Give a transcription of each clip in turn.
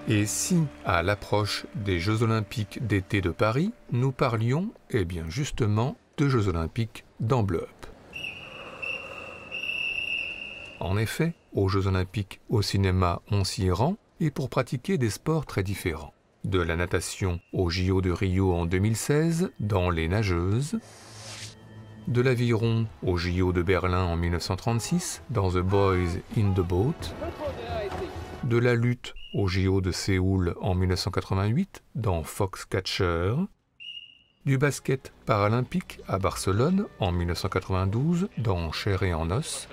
Et si, à l'approche des Jeux Olympiques d'été de Paris, nous parlions, eh bien justement, de Jeux Olympiques dans Blow Up. En effet, aux Jeux Olympiques au cinéma, on s'y rend, et pour pratiquer des sports très différents. De la natation aux JO de Rio en 2016, dans les nageuses, de l'aviron aux JO de Berlin en 1936, dans The Boys in the Boat, de la lutte aux JO de Séoul en 1988, dans Foxcatcher, du basket paralympique à Barcelone en 1992, dans Chair et en os,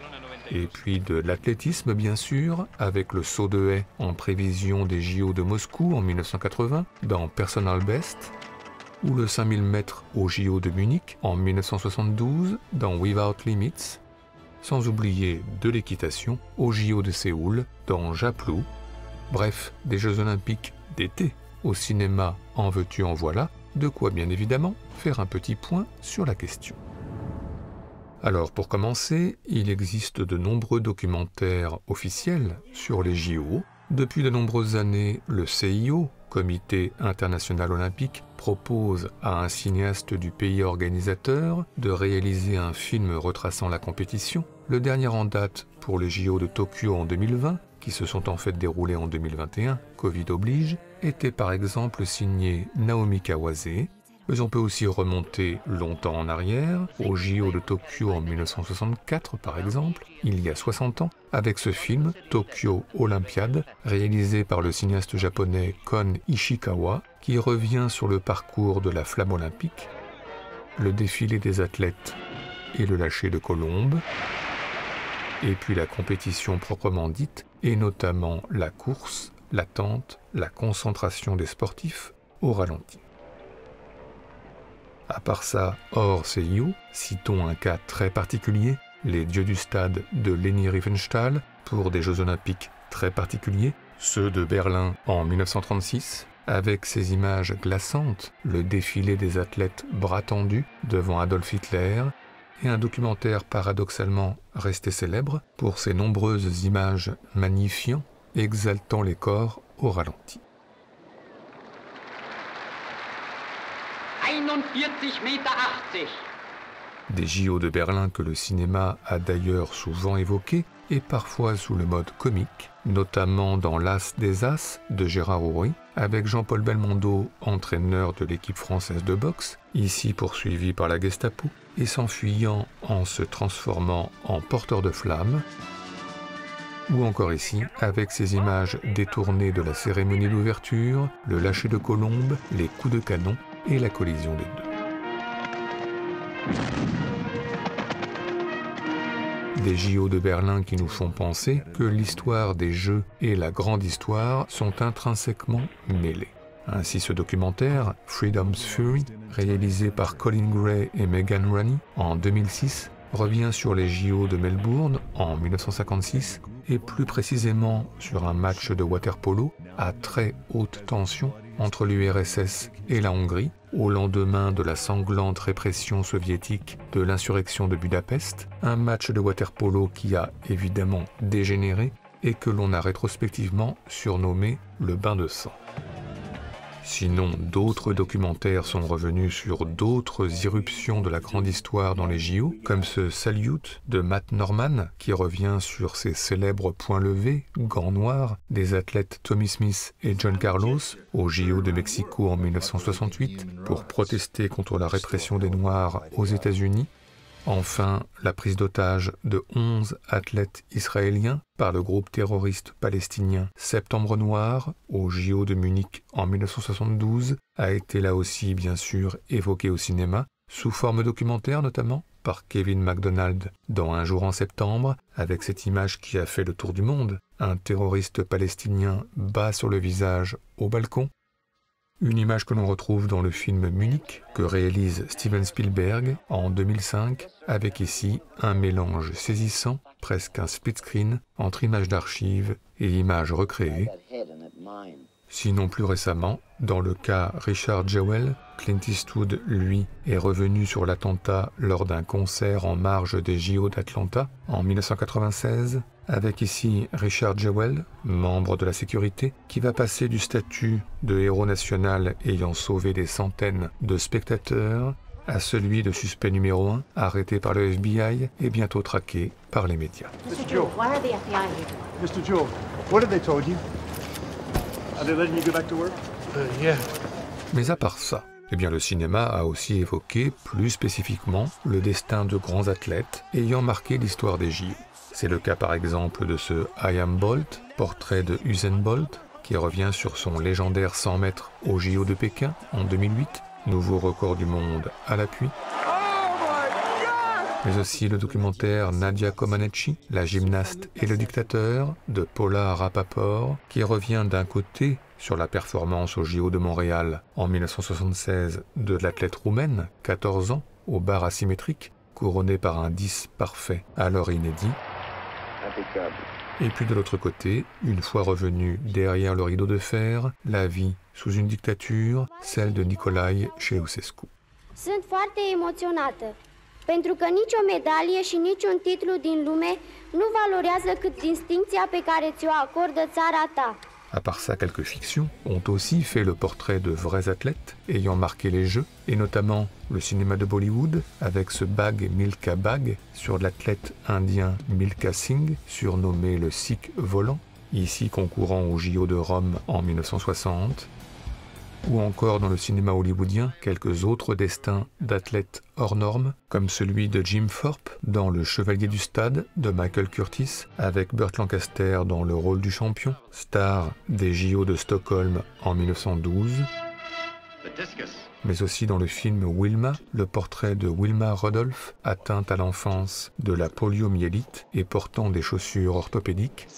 et puis de l'athlétisme bien sûr, avec le saut de haie en prévision des JO de Moscou en 1980, dans Personal Best, ou le 5000 mètres aux JO de Munich en 1972, dans Without Limits, sans oublier de l'équitation aux JO de Séoul, dans Japlou. Bref, des Jeux Olympiques d'été. Au cinéma, en veux-tu, en voilà, de quoi bien évidemment faire un petit point sur la question. Alors pour commencer, il existe de nombreux documentaires officiels sur les JO. Depuis de nombreuses années, le CIO, Comité international olympique, propose à un cinéaste du pays organisateur de réaliser un film retraçant la compétition. Le dernier en date pour les JO de Tokyo en 2020, qui se sont en fait déroulés en 2021, Covid oblige, était par exemple signé Naomi Kawase, mais on peut aussi remonter longtemps en arrière, aux JO de Tokyo en 1964 par exemple, il y a 60 ans, avec ce film Tokyo Olympiade, réalisé par le cinéaste japonais Kon Ishikawa, qui revient sur le parcours de la flamme olympique, le défilé des athlètes et le lâcher de colombes, et puis la compétition proprement dite, et notamment la course, l'attente, la concentration des sportifs au ralenti. À part ça, hors CIO, citons un cas très particulier, les dieux du stade de Leni Riefenstahl pour des Jeux Olympiques très particuliers, ceux de Berlin en 1936, avec ces images glaçantes, le défilé des athlètes bras tendus devant Adolf Hitler, et un documentaire paradoxalement resté célèbre pour ses nombreuses images magnifiant, exaltant les corps au ralenti. 41,80 Meter. Des JO de Berlin que le cinéma a d'ailleurs souvent évoqués, et parfois sous le mode comique, notamment dans L'As des As de Gérard Houry, avec Jean-Paul Belmondo, entraîneur de l'équipe française de boxe, ici poursuivi par la Gestapo, et s'enfuyant en se transformant en porteur de flammes, ou encore ici, avec ces images détournées de la cérémonie d'ouverture, le lâcher de colombes, les coups de canon et la collision des deux. Des JO de Berlin qui nous font penser que l'histoire des Jeux et la grande histoire sont intrinsèquement mêlées. Ainsi ce documentaire, Freedom's Fury, réalisé par Colin Gray et Megan Rooney en 2006, revient sur les JO de Melbourne en 1956 et plus précisément sur un match de water-polo à très haute tension entre l'URSS et la Hongrie, au lendemain de la sanglante répression soviétique de l'insurrection de Budapest, un match de water-polo qui a évidemment dégénéré et que l'on a rétrospectivement surnommé le bain de sang. Sinon, d'autres documentaires sont revenus sur d'autres irruptions de la grande histoire dans les JO, comme ce Salute de Matt Norman, qui revient sur ces célèbres points levés, gants noirs, des athlètes Tommy Smith et John Carlos aux JO de Mexico en 1968 pour protester contre la répression des Noirs aux États-Unis. Enfin, la prise d'otage de 11 athlètes israéliens par le groupe terroriste palestinien Septembre Noir au JO de Munich en 1972 a été là aussi bien sûr évoquée au cinéma, sous forme documentaire notamment par Kevin MacDonald dans Un jour en septembre, avec cette image qui a fait le tour du monde, un terroriste palestinien bas sur le visage au balcon. Une image que l'on retrouve dans le film Munich que réalise Steven Spielberg en 2005, avec ici un mélange saisissant, presque un split screen, entre images d'archives et images recréées. Sinon plus récemment, dans le cas Richard Jewell, Clint Eastwood, lui, est revenu sur l'attentat lors d'un concert en marge des JO d'Atlanta en 1996, avec ici Richard Jewell, membre de la sécurité, qui va passer du statut de héros national ayant sauvé des centaines de spectateurs à celui de suspect numéro 1, arrêté par le FBI et bientôt traqué par les médias. Mr. Jewell, why are the FBI here? Mr. Jewell, what have they told you? Are they letting you go back to work? Yeah. Mais à part ça, eh bien le cinéma a aussi évoqué plus spécifiquement le destin de grands athlètes ayant marqué l'histoire des JO. C'est le cas par exemple de ce I Am Bolt, portrait de Usain Bolt, qui revient sur son légendaire 100 mètres aux JO de Pékin en 2008, nouveau record du monde à l'appui. Mais aussi le documentaire Nadia Comaneci, la gymnaste et le dictateur, de Paula Rapaport, qui revient d'un côté sur la performance aux JO de Montréal en 1976 de l'athlète roumaine, 14 ans, au bar asymétrique, couronnée par un 10 parfait, alors inédit. Impeccable. Et puis de l'autre côté, une fois revenu derrière le rideau de fer, la vie sous une dictature, celle de Nicolae Ceausescu. Sunt foarte emoționată, pentru că nicio medalie și niciun titlu din lume nu valorează cât distincția pe care ți-o acordă țara ta. À part ça, quelques fictions ont aussi fait le portrait de vrais athlètes ayant marqué les Jeux, et notamment le cinéma de Bollywood, avec ce Bag Milkha Bag sur l'athlète indien Milkha Singh, surnommé le Sikh volant, ici concourant aux JO de Rome en 1960, ou encore dans le cinéma hollywoodien quelques autres destins d'athlètes hors normes, comme celui de Jim Thorpe dans Le Chevalier du Stade de Michael Curtis, avec Burt Lancaster dans le rôle du champion, star des JO de Stockholm en 1912, mais aussi dans le film Wilma, le portrait de Wilma Rudolph, atteinte à l'enfance de la poliomyélite et portant des chaussures orthopédiques,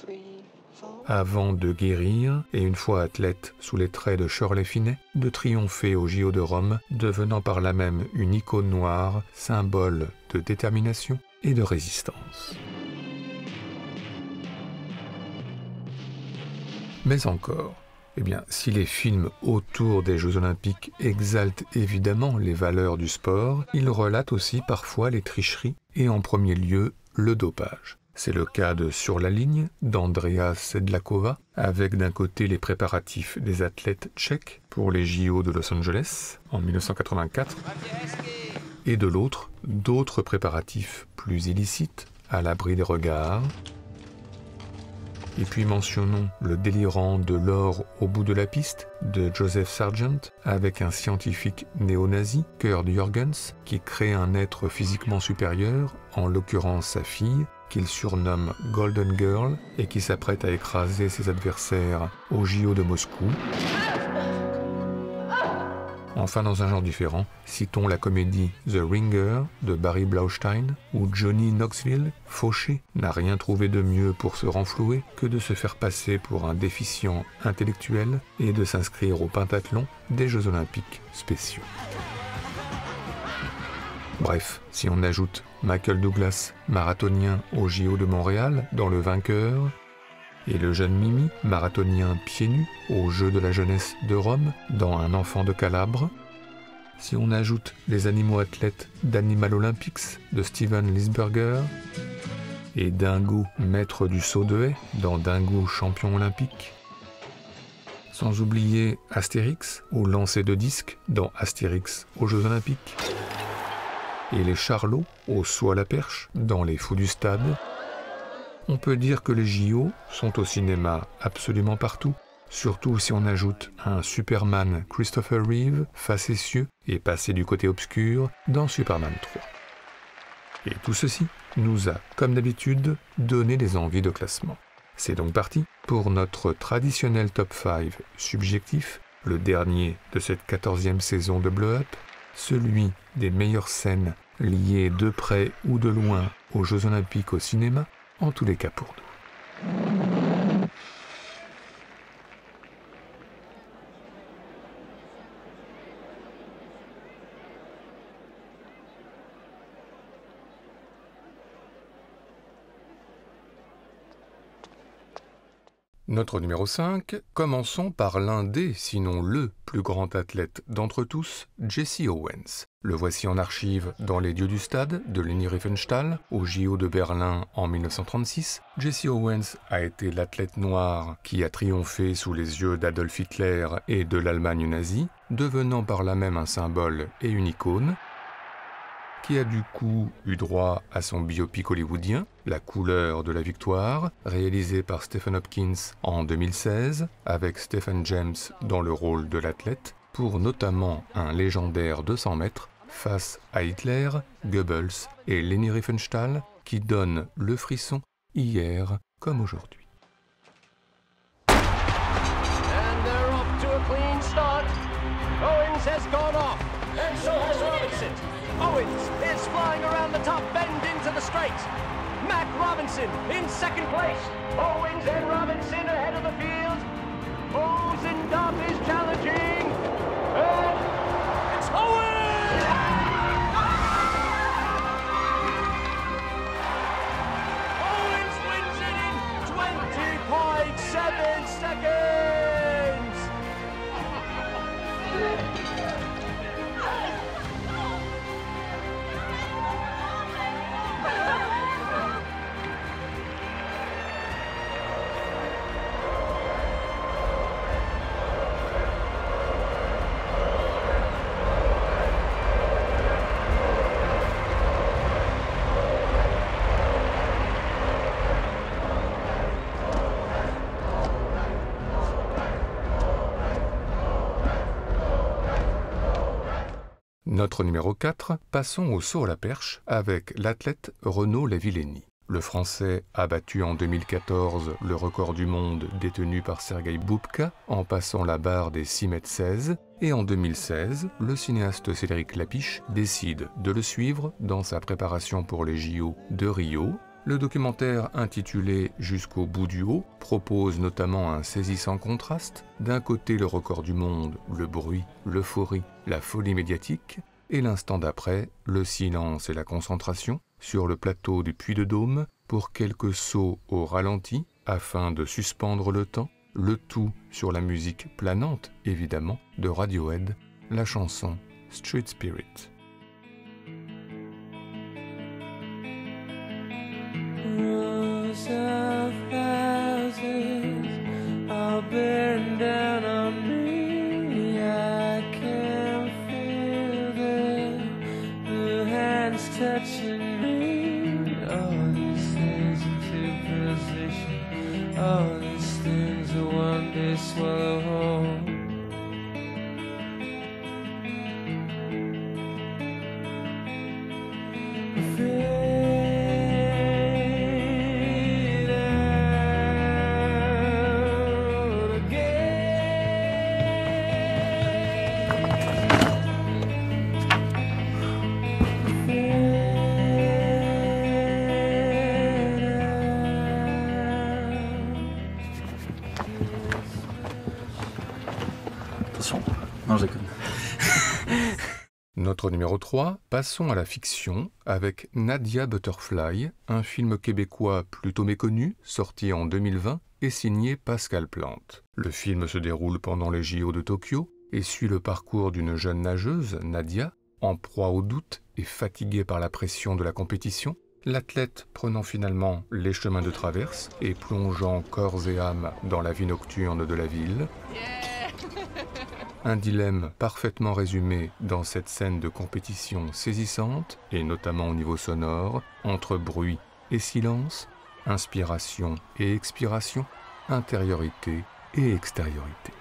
avant de guérir, et une fois athlète sous les traits de Shirley Finney, de triompher au JO de Rome, devenant par là même une icône noire, symbole de détermination et de résistance. Mais encore, eh bien, si les films autour des Jeux Olympiques exaltent évidemment les valeurs du sport, ils relatent aussi parfois les tricheries et en premier lieu le dopage. C'est le cas de Sur la ligne d'Andrea Sedlakova, avec d'un côté les préparatifs des athlètes tchèques pour les JO de Los Angeles en 1984, et de l'autre, d'autres préparatifs plus illicites, à l'abri des regards. Et puis mentionnons le délirant de l'or au bout de la piste de Joseph Sargent avec un scientifique néo-nazi, Kurt Jürgens, qui crée un être physiquement supérieur, en l'occurrence sa fille, qu'il surnomme Golden Girl et qui s'apprête à écraser ses adversaires au JO de Moscou. Enfin, dans un genre différent, citons la comédie The Ringer de Barry Blaustein, où Johnny Knoxville, fauché, n'a rien trouvé de mieux pour se renflouer que de se faire passer pour un déficient intellectuel et de s'inscrire au pentathlon des Jeux Olympiques spéciaux. Bref, si on ajoute Michael Douglas, marathonien au JO de Montréal, dans Le Vainqueur, et le jeune Mimi, marathonien pieds nus aux Jeux de la jeunesse de Rome, dans Un enfant de Calabre, si on ajoute les animaux athlètes d'Animal Olympics de Steven Lisberger, et Dingo, maître du saut de haie, dans Dingo, champion olympique, sans oublier Astérix, au lancer de disque, dans Astérix aux Jeux Olympiques, et les Charlots, au saut à la perche, dans Les Fous du Stade, on peut dire que les JO sont au cinéma absolument partout, surtout si on ajoute un Superman Christopher Reeve, facétieux et passé du côté obscur dans Superman 3. Et tout ceci nous a, comme d'habitude, donné des envies de classement. C'est donc parti pour notre traditionnel top 5 subjectif, le dernier de cette 14e saison de Blow Up, celui des meilleures scènes liées de près ou de loin aux Jeux Olympiques au cinéma, en tous les cas pour nous. Notre numéro 5, commençons par l'un des, sinon le plus grand athlète d'entre tous, Jesse Owens. Le voici en archive dans les dieux du stade de Leni Riefenstahl au JO de Berlin en 1936. Jesse Owens a été l'athlète noir qui a triomphé sous les yeux d'Adolf Hitler et de l'Allemagne nazie, devenant par là même un symbole et une icône, qui a du coup eu droit à son biopic hollywoodien, La couleur de la victoire, réalisé par Stephen Hopkins en 2016, avec Stephen James dans le rôle de l'athlète, pour notamment un légendaire 200 mètres face à Hitler, Goebbels et Leni Riefenstahl, qui donne le frisson hier comme aujourd'hui. And they're off to a clean start. Owens has gone off, and so has Robinson. Owens is flying around the top bend into the straight. Mac Robinson in second place. Owens and Robinson ahead of the field. Bozendorf is challenging. And it's Owens! Owens wins it in 20.7 seconds. Notre numéro 4, passons au saut à la perche avec l'athlète Renaud Lavillenie. Le Français a battu en 2014 le record du monde détenu par Sergueï Boubka en passant la barre des 6,16 m et en 2016, le cinéaste Cédric Lapiche décide de le suivre dans sa préparation pour les JO de Rio. Le documentaire intitulé « Jusqu'au bout du haut » propose notamment un saisissant contraste. D'un côté le record du monde, le bruit, l'euphorie, la folie médiatique, et l'instant d'après, le silence et la concentration sur le plateau du Puy-de-Dôme pour quelques sauts au ralenti afin de suspendre le temps, le tout sur la musique planante, évidemment, de Radiohead, la chanson « Street Spirit ». Rows of houses all burn down on me. I can feel the hands touching me. All these things into position. All these things are one day swallow whole. Non, je déconne. Notre numéro 3, passons à la fiction avec Nadia Butterfly, un film québécois plutôt méconnu, sorti en 2020 et signé Pascal Plante. Le film se déroule pendant les JO de Tokyo et suit le parcours d'une jeune nageuse, Nadia, en proie au doute et fatiguée par la pression de la compétition, l'athlète prenant finalement les chemins de traverse et plongeant corps et âme dans la vie nocturne de la ville. Un dilemme parfaitement résumé dans cette scène de compétition saisissante, et notamment au niveau sonore, entre bruit et silence, inspiration et expiration, intériorité et extériorité.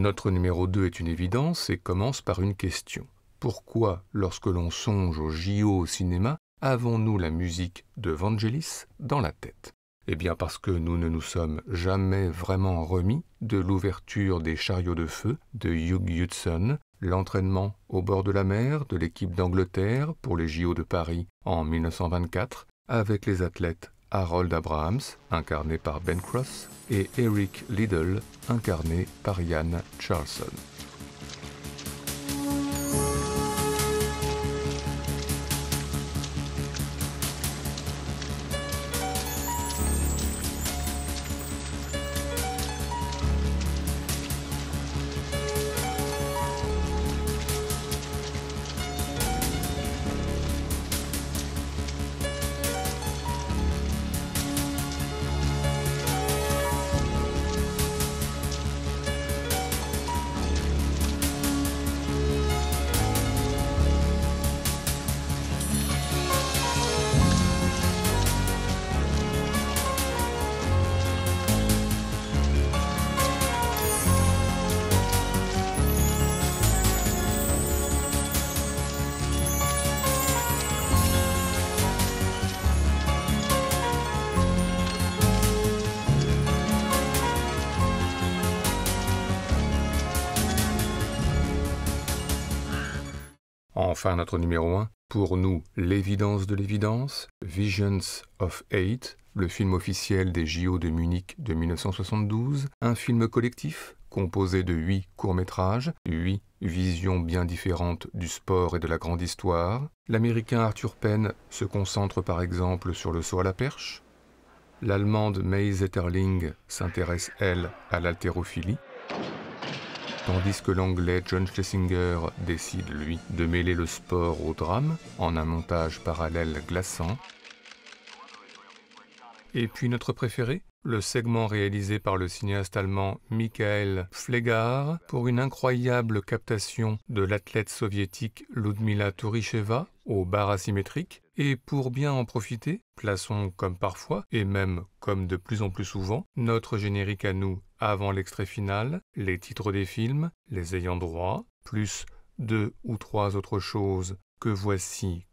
Notre numéro 2 est une évidence et commence par une question. Pourquoi, lorsque l'on songe au JO au cinéma, avons-nous la musique de Vangelis dans la tête? Eh bien parce que nous ne nous sommes jamais vraiment remis de l'ouverture des chariots de feu de Hugh Hudson, l'entraînement au bord de la mer de l'équipe d'Angleterre pour les JO de Paris en 1924, avec les athlètes Harold Abrahams, incarné par Ben Cross, et Eric Liddell, incarné par Ian Charlson. Enfin, notre numéro 1, pour nous, l'évidence de l'évidence, Visions of Hate, le film officiel des JO de Munich de 1972, un film collectif composé de 8 courts-métrages, 8 visions bien différentes du sport et de la grande histoire. L'Américain Arthur Penn se concentre par exemple sur le saut à la perche. L'Allemande May Zetterling s'intéresse, elle, à l'haltérophilie. Tandis que l'Anglais John Schlesinger décide, lui, de mêler le sport au drame en un montage parallèle glaçant. Et puis notre préféré, le segment réalisé par le cinéaste allemand Michael Pflegar pour une incroyable captation de l'athlète soviétique Ludmila Touricheva au bar asymétrique. Et pour bien en profiter, plaçons comme parfois, et même comme de plus en plus souvent, notre générique à nous avant l'extrait final, les titres des films, les ayants droit, plus 2 ou 3 autres choses que voici,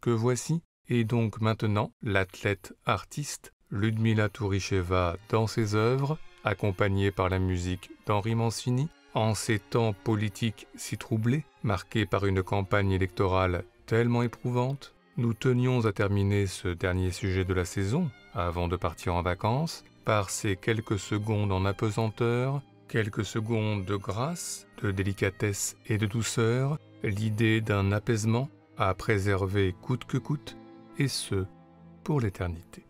et donc maintenant l'athlète artiste Ludmila Touricheva dans ses œuvres, accompagnée par la musique d'Henri Mancini, en ces temps politiques si troublés, marqués par une campagne électorale tellement éprouvante. Nous tenions à terminer ce dernier sujet de la saison, avant de partir en vacances, par ces quelques secondes en apesanteur, quelques secondes de grâce, de délicatesse et de douceur, l'idée d'un apaisement à préserver coûte que coûte, et ce, pour l'éternité.